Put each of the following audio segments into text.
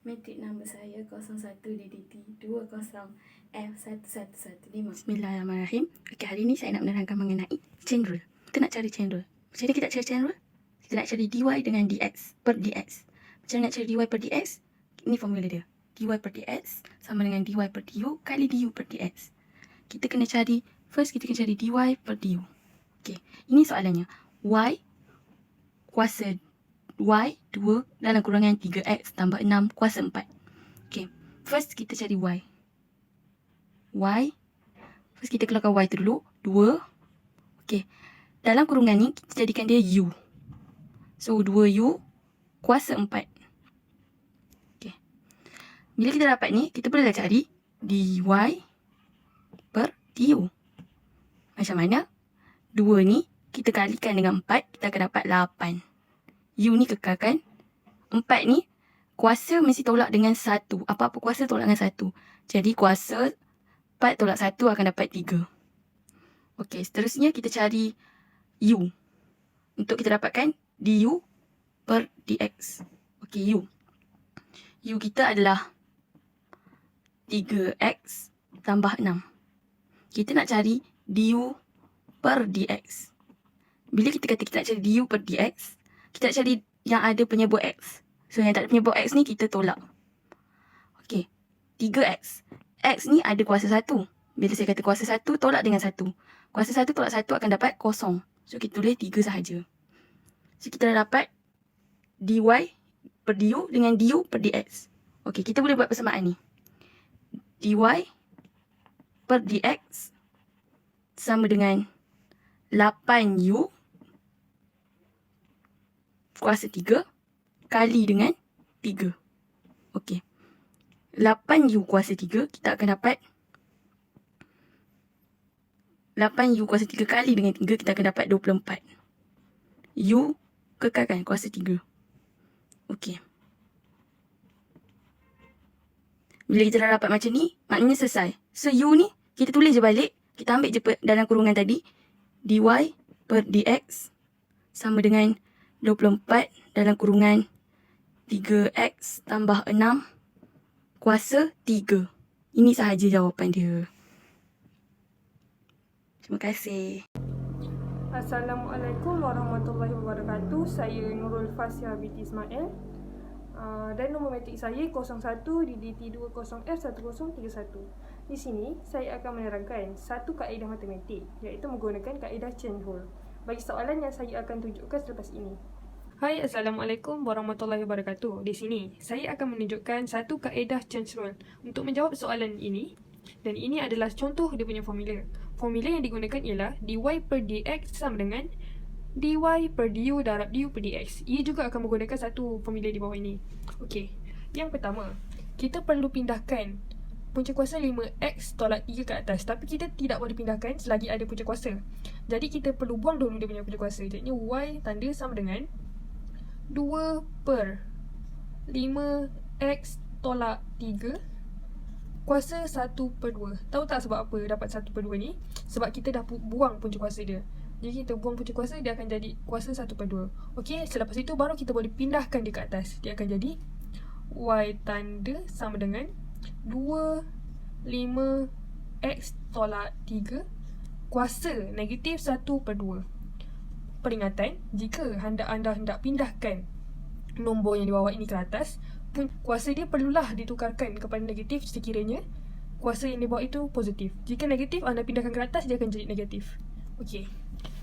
Matrik nombor saya 01 DDT 20F1115. Bismillahirrahmanirrahim. Okey, hari ni saya nak menerangkan mengenai chain rule. Kita nak cari chain rule. Macam mana kita nak cari chain rule? Kita nak cari dy dengan dx per dx. Macam mana nak cari dy per dx? Ini formula dia. Dy per dx sama dengan dy per du kali du per dx. Kita kena cari, first kita kena cari dy per du. Okey, ini soalannya. Y kuasa Y 2 dalam kurangan 3x tambah 6 kuasa 4. Okay, first kita cari Y. First kita keluarkan Y tu dulu. 2. Okay, dalam kurungan ni kita jadikan dia U. So 2U kuasa 4. Okay, bila kita dapat ni, kita bolehlah cari dy per du. Macam mana? 2 ni kita kalikan dengan 4, kita akan dapat 8. U ni kekalkan. 4 ni kuasa mesti tolak dengan 1. Apa-apa kuasa tolak dengan 1. Jadi kuasa 4 tolak 1 akan dapat 3. Okey, seterusnya kita cari U. Untuk kita dapatkan du per dx. Okey, U. U kita adalah 3x tambah 6. Kita nak cari du per dx. Bila kita kata kita nak cari du per dx, kita nak cari yang ada penyebut x. So, yang tak ada penyebut x ni kita tolak. Okey. 3x. X ni ada kuasa 1. Bila saya kata kuasa 1, tolak dengan 1. Kuasa 1 tolak 1 akan dapat kosong. So, kita tulis 3 sahaja. So, kita dah dapat dy per du dengan du per dx. Okey, kita boleh buat persamaan ni. Dy per dx sama dengan 8u kuasa 3 kali dengan 3. Okey. 8u kuasa 3, kita akan dapat 8u kuasa 3 kali dengan 3, kita akan dapat 24. U kekalkan kuasa 3. Okey. Bila kita dah dapat macam ni, maknanya selesai. So, U ni kita tulis je balik. Kita ambil je dalam kurungan tadi. Dy per dx sama dengan 24 dalam kurungan 3x tambah 6 kuasa 3. Ini sahaja jawapan dia. Terima kasih. Assalamualaikum warahmatullahi wabarakatuh. Saya Nurul Fasya binti Ismail. Dan nombor matrik saya 01 DDT 20F1031. Di sini saya akan menerangkan satu kaedah matematik, iaitu menggunakan kaedah chain rule bagi soalan yang saya akan tunjukkan selepas ini. Hai, Assalamualaikum warahmatullahi wabarakatuh. Di sini saya akan menunjukkan satu kaedah chain rule untuk menjawab soalan ini. Dan ini adalah contoh dia punya formula. Formula yang digunakan ialah dy per dx sama dengan dy per du darab du per dx. Ia juga akan menggunakan satu formula di bawah ini. Okey, yang pertama, kita perlu pindahkan punca kuasa 5x tolak 3 ke atas. Tapi kita tidak boleh pindahkan selagi ada punca kuasa. Jadi kita perlu buang dulu dia punya punca kuasa. Jadinya y tanda sama dengan 2 per 5x tolak 3 kuasa 1 per 2. Tahu tak sebab apa dapat 1 per 2 ni? Sebab kita dah buang punca kuasa dia. Jadi kita buang punca kuasa, dia akan jadi kuasa 1 per 2. Okey, selepas itu baru kita boleh pindahkan dia ke atas. Dia akan jadi y tanda sama dengan 2 5x tolak 3 kuasa negatif 1 per 2. Peringatan, jika anda hendak pindahkan nombor yang di bawah ini ke atas, kuasa dia perlulah ditukarkan kepada negatif sekiranya kuasa yang di bawah itu positif. Jika negatif, anda pindahkan ke atas, dia akan jadi negatif. Okey.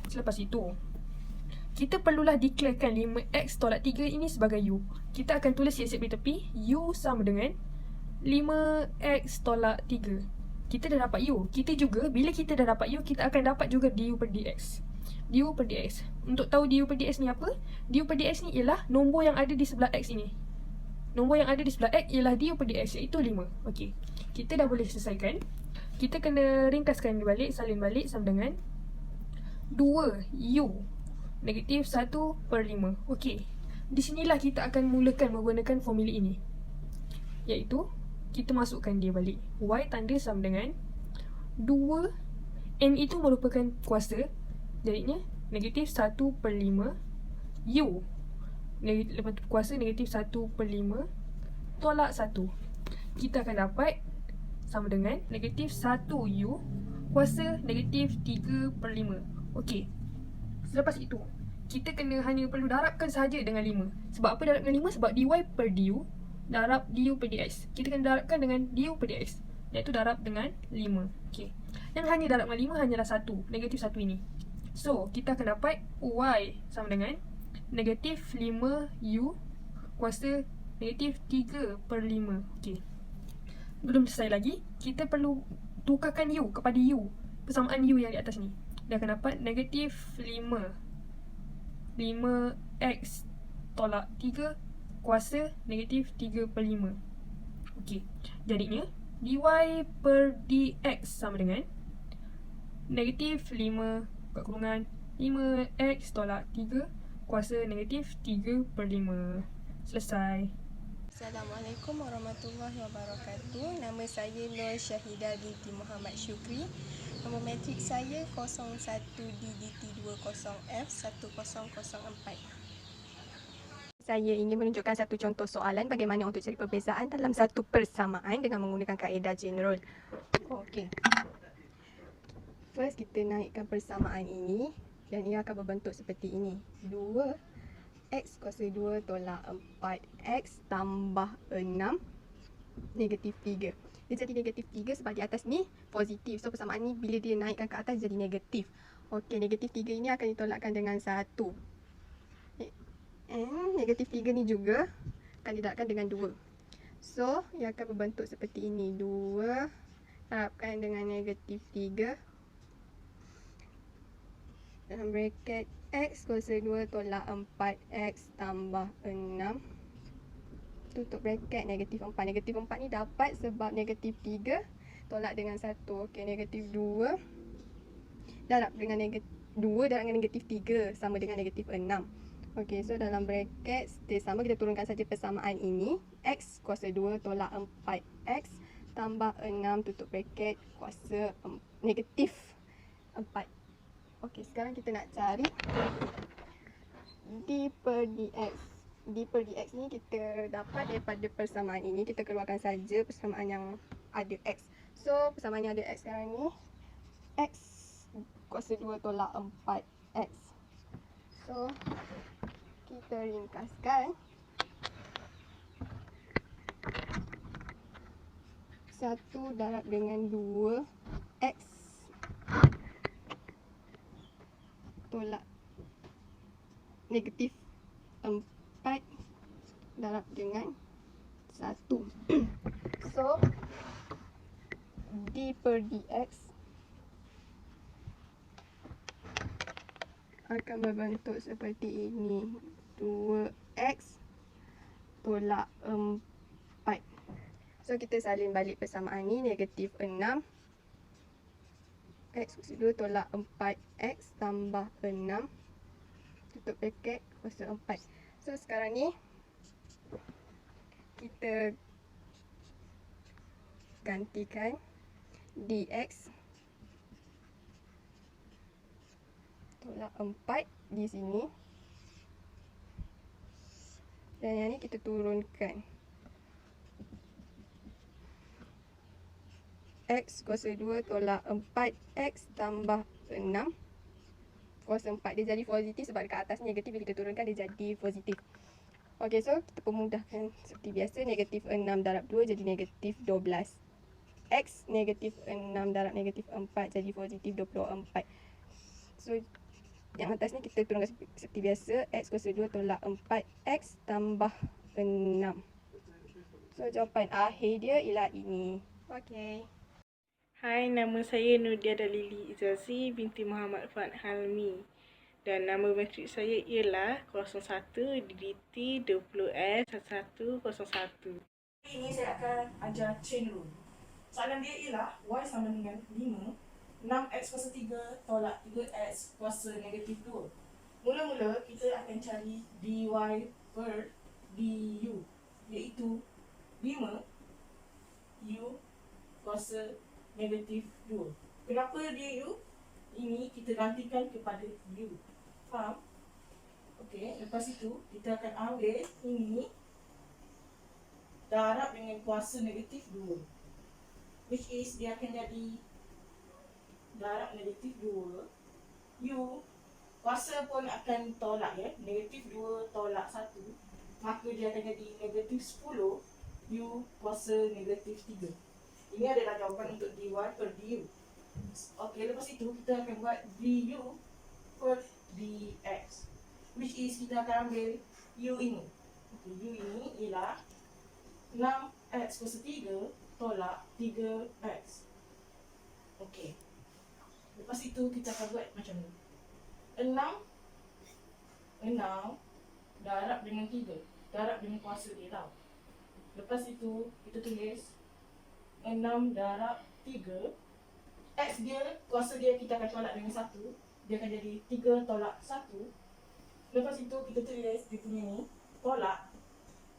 Selepas itu, kita perlulah declarekan 5x tolak 3 ini sebagai u. Kita akan tulis siap-siap di tepi. U sama dengan 5x tolak 3. Kita dah dapat u. Kita juga, bila kita dah dapat u, kita akan dapat juga du per dx. Du per dx. Untuk tahu du per dx ni apa? Du per dx ni ialah nombor yang ada di sebelah x ini. Nombor yang ada di sebelah x ialah du per dx, iaitu 5. Okey. Kita dah boleh selesaikan. Kita kena ringkaskan balik, salin balik sama dengan 2u negatif 1 per 5. Okey. Di sinilah kita akan mulakan menggunakan formula ini. Iaitu, kita masukkan dia balik. Y tanda sama dengan 2. N itu merupakan kuasa. Jadinya, negatif 1 per 5 U. Lepas tu kuasa negatif 1 per 5 tolak 1. Kita akan dapat sama dengan negatif 1U kuasa negatif 3/5. Okey. Selepas itu, kita hanya perlu darabkan sahaja dengan 5. Sebab apa darab dengan 5? Sebab dy per du darab du per dx. Kita kena darabkan dengan du per dx, iaitu darab dengan 5. Okey. Yang hanya darab dengan 5 hanyalah 1, negatif 1 ini. So, kita akan dapat y sama dengan negatif 5u kuasa negatif 3/5. Okey. Belum selesai lagi, kita perlu tukarkan u kepada u, persamaan u yang di atas ni. Dia akan dapat negatif 5x tolak 3 kuasa negatif 3/5. Okey. Jadinya dy per dx sama dengan negatif 5 buka kurungan 5x tolak 3 kuasa negatif 3/5. Selesai. Assalamualaikum warahmatullahi wabarakatuh. Nama saya Nur Syahidah binti Muhammad Syukri. Nombor matrik saya 01DDT20F1004. Saya ingin menunjukkan satu contoh soalan bagaimana untuk cari perbezaan dalam satu persamaan dengan menggunakan kaedah general. Okey. First, kita naikkan persamaan ini dan ia akan berbentuk seperti ini. 2x kuasa 2 tolak 4x tambah 6 negatif 3. Dia jadi negatif 3 sebab di atas ni positif. So persamaan ni bila dia naikkan ke atas jadi negatif. Okey, negatif 3 ini akan ditolakkan dengan 1. And negatif 3 ni juga akan ditolakkan dengan 2. So ia akan berbentuk seperti ini. 2 darabkan dengan negatif 3 dalam braket x kuasa 2 tolak 4x tambah 6 tutup braket negatif 4. Negatif 4 ni dapat sebab negatif 3 tolak dengan 1. Okey, negatif 2 darab dengan negatif 2 darab dengan negatif 3 sama dengan negatif 6. Okey, so dalam braket sama, kita turunkan saja persamaan ini. X kuasa 2 tolak 4x tambah 6 tutup braket kuasa negatif 4. Okey, sekarang kita nak cari d per dx. D per dx ni kita dapat daripada persamaan ini. Kita keluarkan saja persamaan yang ada x. So, persamaan yang ada x sekarang ni, x kuasa 2 tolak 4x. So, kita ringkaskan. 1 darab dengan 2x tolak negatif 4 darab dengan 1. So, d per dx akan berbentuk seperti ini. 2x tolak 4. So, kita salin balik persamaan ni. Negatif 6 x kuasa 2 tolak 4x tambah 6 tutup braket kuasa 4. So sekarang ni kita gantikan dx tolak 4 di sini dan yang ni kita turunkan. X kuasa 2 tolak 4x tambah 6 kuasa 4. Dia jadi positif sebab dekat atas negatif, bila kita turunkan dia jadi positif. Okey, so kita pemudahkan seperti biasa. Negatif 6 darab 2 jadi negatif 12. X negatif 6 darab negatif 4 jadi positif 24. So yang atas ni kita turunkan seperti biasa. X kuasa 2 tolak 4x tambah 6. So jawapan akhir dia ialah ini. Okey. Hai, nama saya Nudia Dalili Izazi binti Muhammad Fuad Halmi. Dan nama matrik saya ialah 01 DDT 20S 1101. Ini saya akan ajar chain rule. Soalan dia ialah y sama dengan 5, 6x kuasa 3 tolak 3x kuasa negatif 2. Mula-mula kita akan cari dy per du, iaitu 5 u kuasa negatif 2. Kenapa dia u? Ini kita gantikan kepada u. Faham? Okey, lepas itu kita akan ambil ini darab dengan kuasa negatif 2. Which is dia akan jadi darab negatif 2. U kuasa pun akan tolak ya. Negatif 2 tolak 1. Maka dia akan jadi negatif 10 U kuasa negatif 3. Ini adalah jawapan untuk dy per du. Okey, lepas itu kita akan buat du per dx. Which is kita akan ambil u ini. Okay, u ini ialah 6x kuasa 3 tolak 3x. Okey. Lepas itu kita akan buat macam ni. 6 darab dengan 3. Darab dengan kuasa dia tau. Lepas itu kita tulis 6 darab 3. X dia, kuasa dia kita akan tolak dengan 1. Dia akan jadi 3 tolak 1. Lepas itu kita tulis dia punya ni, tolak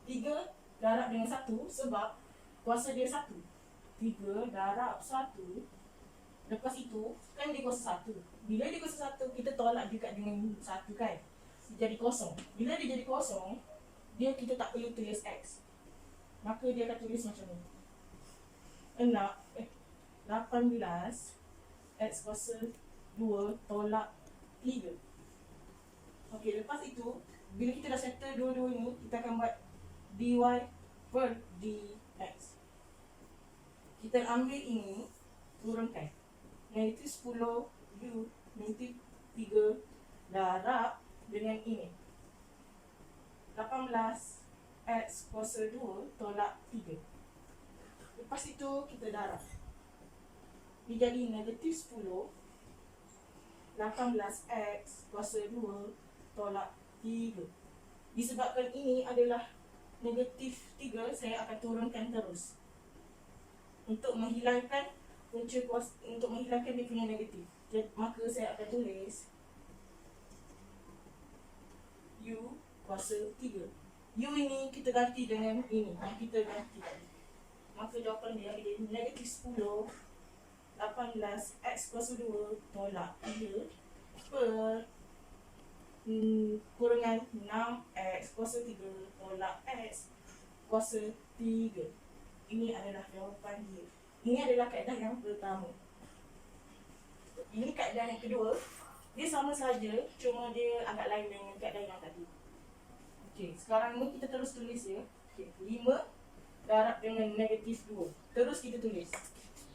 3 darab dengan 1 sebab kuasa dia 1. 3 darab 1. Lepas itu kan dia kuasa 1. Bila dia kuasa 1, kita tolak juga dengan 1 kan. Jadi kosong. Bila dia jadi kosong, kita tak perlu tulis X. Maka dia akan tulis macam ni. 18 X kuasa 2 tolak 3. Okey, lepas itu bila kita dah settle dua-dua ni, kita akan buat dy per dx. Kita ambil ini, turunkan. Negatif 10 u negatif 3 darab dengan ini. 18 x kuasa 2 tolak 3. Lepas itu kita darab. Dia jadi negatif 10 18x kuasa 2 tolak 3. Disebabkan ini adalah negatif 3, saya akan turunkan terus untuk menghilangkan punca kuasa, untuk menghilangkan dia punya negatif. Jadi, maka saya akan tulis u kuasa 3. U ini kita ganti dengan ini yang kita ganti tadi. Maka jawapan dia jadi negatif 10 18x kuasa 2 tolak 3 per kurungan 6x kuasa 3 tolak x kuasa 3. Ini adalah jawapan dia. Ini adalah kaedah yang pertama. Ini kaedah yang kedua. Dia sama saja, cuma dia agak lain dengan kaedah yang tadi. Okey, sekarang ni kita terus tulis ya. Okey, 5 darab dengan negatif 2. Terus kita tulis.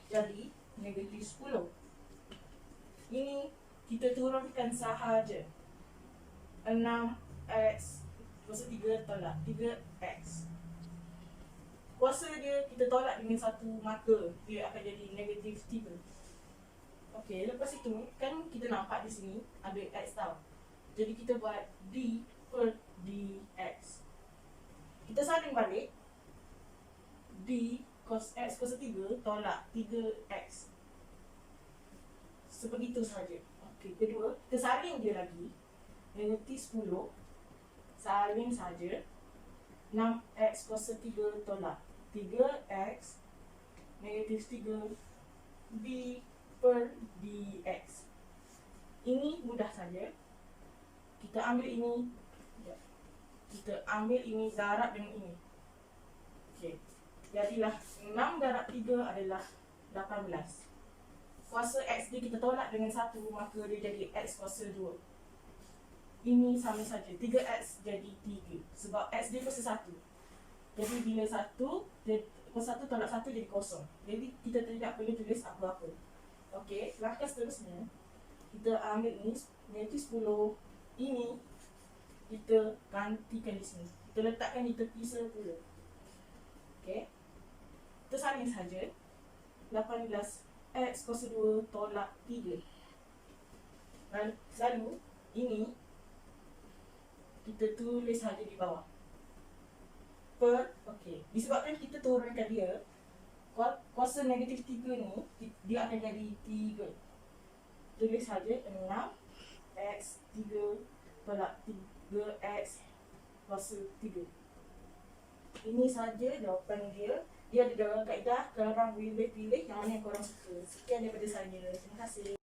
Jadi negatif 10. Ini kita turunkan sahaja. 6x kuasa 3 tolak 3x. Kuasa dia kita tolak dengan 1, maka dia akan jadi negatif 3. Okey, lepas itu kan kita nampak di sini ada x tau. Jadi kita buat d per dx. Kita salin balik. D cos x kuasa 3 tolak 3x. Sebegitu saja. Okey, kedua, kita salin dia lagi. Negatif 10. Salin saja. 6x kuasa 3 tolak 3x. Negatif 3 d per dx. Ini mudah saja. Kita ambil ini. Kita ambil ini darab dengan ini. Okey. Jadilah 6 darab 3 adalah 18. Kuasa x dia kita tolak dengan 1, maka dia jadi x kuasa 2. Ini sama saja. 3x jadi 3. Sebab x dia kuasa 1. Jadi bila 1, kuasa 1 tolak 1 jadi kosong. Jadi kita tidak perlu tulis apa-apa. Okey, langkah seterusnya kita ambil ni negatif 10. Ini kita gantikan di sini. Kita letakkan di tepi semula. Okey. Kita salin saja. 18 x kuasa 2 tolak 3. Lalu ini kita tulis saja di bawah. Per, okey. Disebabkan kita turunkan dia, kuasa negatif 3 ni dia akan jadi 3. Tulis saja 6x 3 tolak 3x kuasa 3. Ini saja jawapan dia. Dia ada dalam kaedah, korang boleh pilih yang mana yang korang suka. Sekian daripada saya. Terima kasih.